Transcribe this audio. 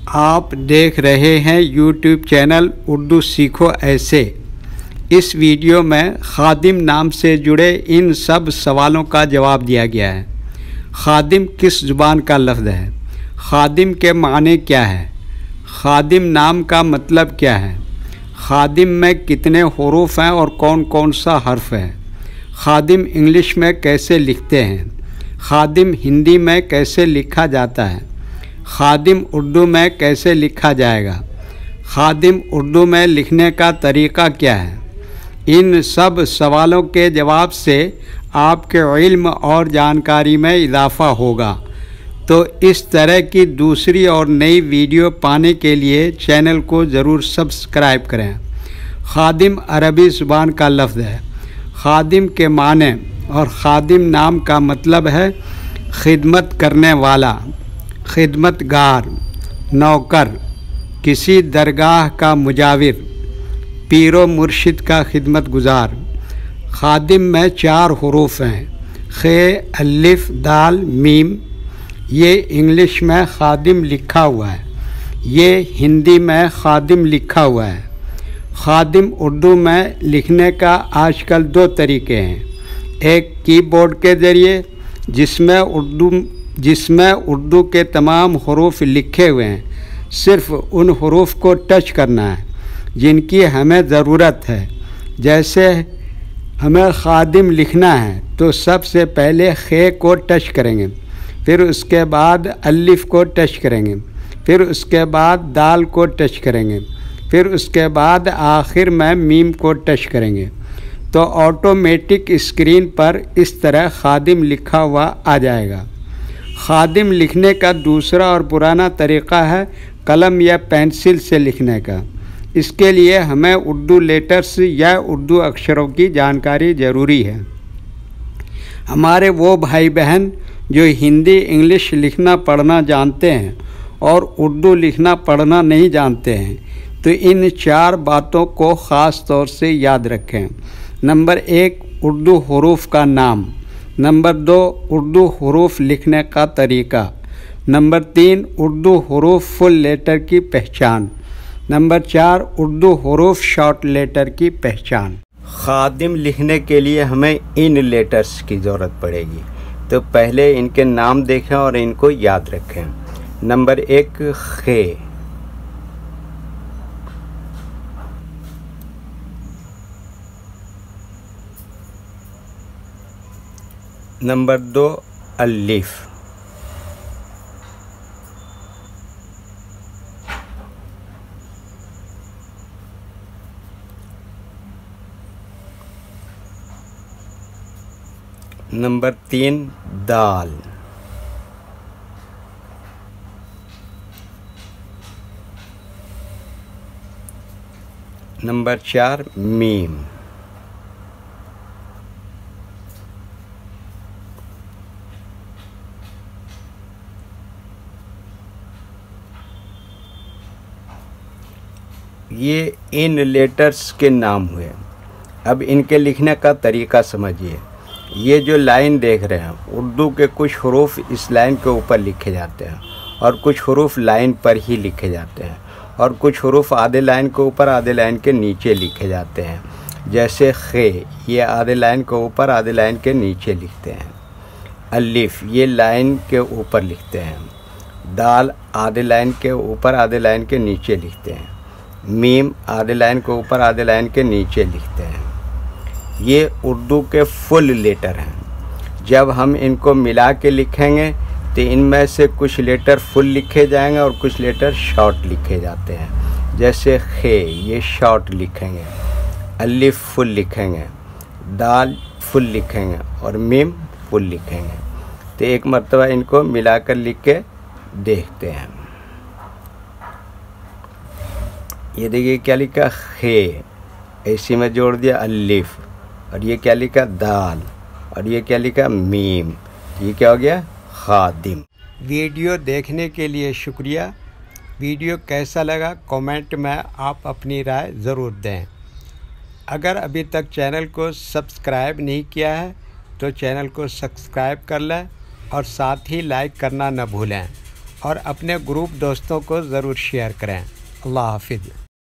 آپ دیکھ رہے ہیں یوٹیوب چینل اردو سیکھو ایسے۔ اس ویڈیو میں خادم نام سے جڑے ان سب سوالوں کا جواب دیا گیا ہے۔ خادم کس زبان کا لفظ ہے؟ خادم کے معنی کیا ہے؟ خادم نام کا مطلب کیا ہے؟ خادم میں کتنے حروف ہیں اور کون کون سا حرف ہے؟ خادم انگلش میں کیسے لکھتے ہیں؟ خادم ہندی میں کیسے لکھا جاتا ہے؟ خادم اردو میں کیسے لکھا جائے گا؟ خادم اردو میں لکھنے کا طریقہ کیا ہے؟ ان سب سوالوں کے جواب سے آپ کے علم اور جانکاری میں اضافہ ہوگا۔ تو اس طرح کی دوسری اور نئی ویڈیو پانے کے لیے چینل کو ضرور سبسکرائب کریں۔ خادم عربی زبان کا لفظ ہے۔ خادم کے معنی اور خادم نام کا مطلب ہے خدمت کرنے والا، خدمت گار، نوکر، کسی درگاہ کا مجاور، پیر و مرشد کا خدمت گزار۔ خادم میں 4 حروف ہیں، خ، الف، دال، میم۔ یہ انگلش میں خادم لکھا ہوا ہے، یہ ہندی میں خادم لکھا ہوا ہے۔ خادم اردو میں لکھنے کا آج کل 2 طریقے ہیں، ایک کی بورڈ کے ذریعے جس میں اردو کے تمام حروف لکھے ہوئے ہیں، صرف ان حروف کو ٹچ کرنا ہے جن کی ہمیں ضرورت ہے۔ جیسے ہمیں خادم لکھنا ہے تو سب سے پہلے خ کو ٹچ کریں گے، پھر اس کے بعد الف کو ٹچ کریں گے، پھر اس کے بعد دال کو ٹچ کریں گے، پھر اس کے بعد آخر میں میم کو ٹچ کریں گے، تو آٹومیٹک اسکرین پر اس طرح خادم لکھا ہوا آ جائے گا۔ خادم لکھنے کا دوسرا اور پرانا طریقہ ہے قلم یا پینسل سے لکھنے کا۔ اس کے لیے ہمیں اردو لیٹرز یا اردو اکشروں کی جانکاری ضروری ہے۔ ہمارے وہ بھائی بہن جو ہندی انگلش لکھنا پڑھنا جانتے ہیں اور اردو لکھنا پڑھنا نہیں جانتے ہیں، تو ان 4 باتوں کو خاص طور سے یاد رکھیں۔ نمبر 1، اردو حروف کا نام۔ نمبر 2، اردو حروف لکھنے کا طریقہ۔ نمبر 3، اردو حروف فل لیٹر کی پہچان۔ نمبر 4، اردو حروف شارٹ لیٹر کی پہچان۔ خادم لکھنے کے لیے ہمیں ان لیٹرز کی ضرورت پڑے گی، تو پہلے ان کے نام دیکھیں اور ان کو یاد رکھیں۔ نمبر 1، خ۔ نمبر 2، الف۔ نمبر 3، دال۔ نمبر 4، میم۔ یہ ان لیٹرز کے نام ہوئے۔ اب ان کے لکھنے کا طریقہ سمجھیے۔ یہ جو لائن دیکھ رہے ہیں، اردو کے کچھ حروف اس لائن کے اوپر لکھے جاتے ہیں اور کچھ حروف لائن پر ہی لکھے جاتے ہیں، اور کچھ حروف آدھے لائن کے اوپر آدھے لائن کے نیچے لکھے جاتے ہیں۔ جیسے خ، یہ آدھے لائن کے اوپر آدھے لائن کے نیچے لکھتے ہیں۔ الف، یہ لائن کے اوپر لکھتے ہیں۔ دال، آدھے لائن کے اوپر آدھے لائن کے نیچے لکھتے ہیں۔ میم، آدھے لائن کے اوپر آدھے لائن کے نیچے لکھتے ہیں۔ یہ اردو کے فل لیٹر ہیں۔ جب ہم ان کو ملا کے لکھیں گے تو ان میں سے کچھ لیٹر فل لکھے جائیں گے اور کچھ لیٹر شارٹ لکھے جاتے ہیں۔ جیسے خ، یہ شارٹ لکھیں گے۔ الف فل لکھیں گے، دال فل لکھیں گے اور میم فل لکھیں گے۔ تو ایک مرتبہ ان کو ملا کر لکھ کے دیکھتے ہیں۔ یہ دیکھیے کیا لکھا، خ، اسی میں جوڑ دیا الف، اور یہ کیا لکھا، دال، اور یہ کیا لکھا، میم۔ یہ کیا ہو گیا، خادم۔ ویڈیو دیکھنے کے لیے شکریہ۔ ویڈیو کیسا لگا کامنٹ میں آپ اپنی رائے ضرور دیں۔ اگر ابھی تک چینل کو سبسکرائب نہیں کیا ہے تو چینل کو سبسکرائب کر لیں اور ساتھ ہی لائک کرنا نہ بھولیں، اور اپنے گروپ دوستوں کو ضرور شیئر کریں۔ اللہ حافظ۔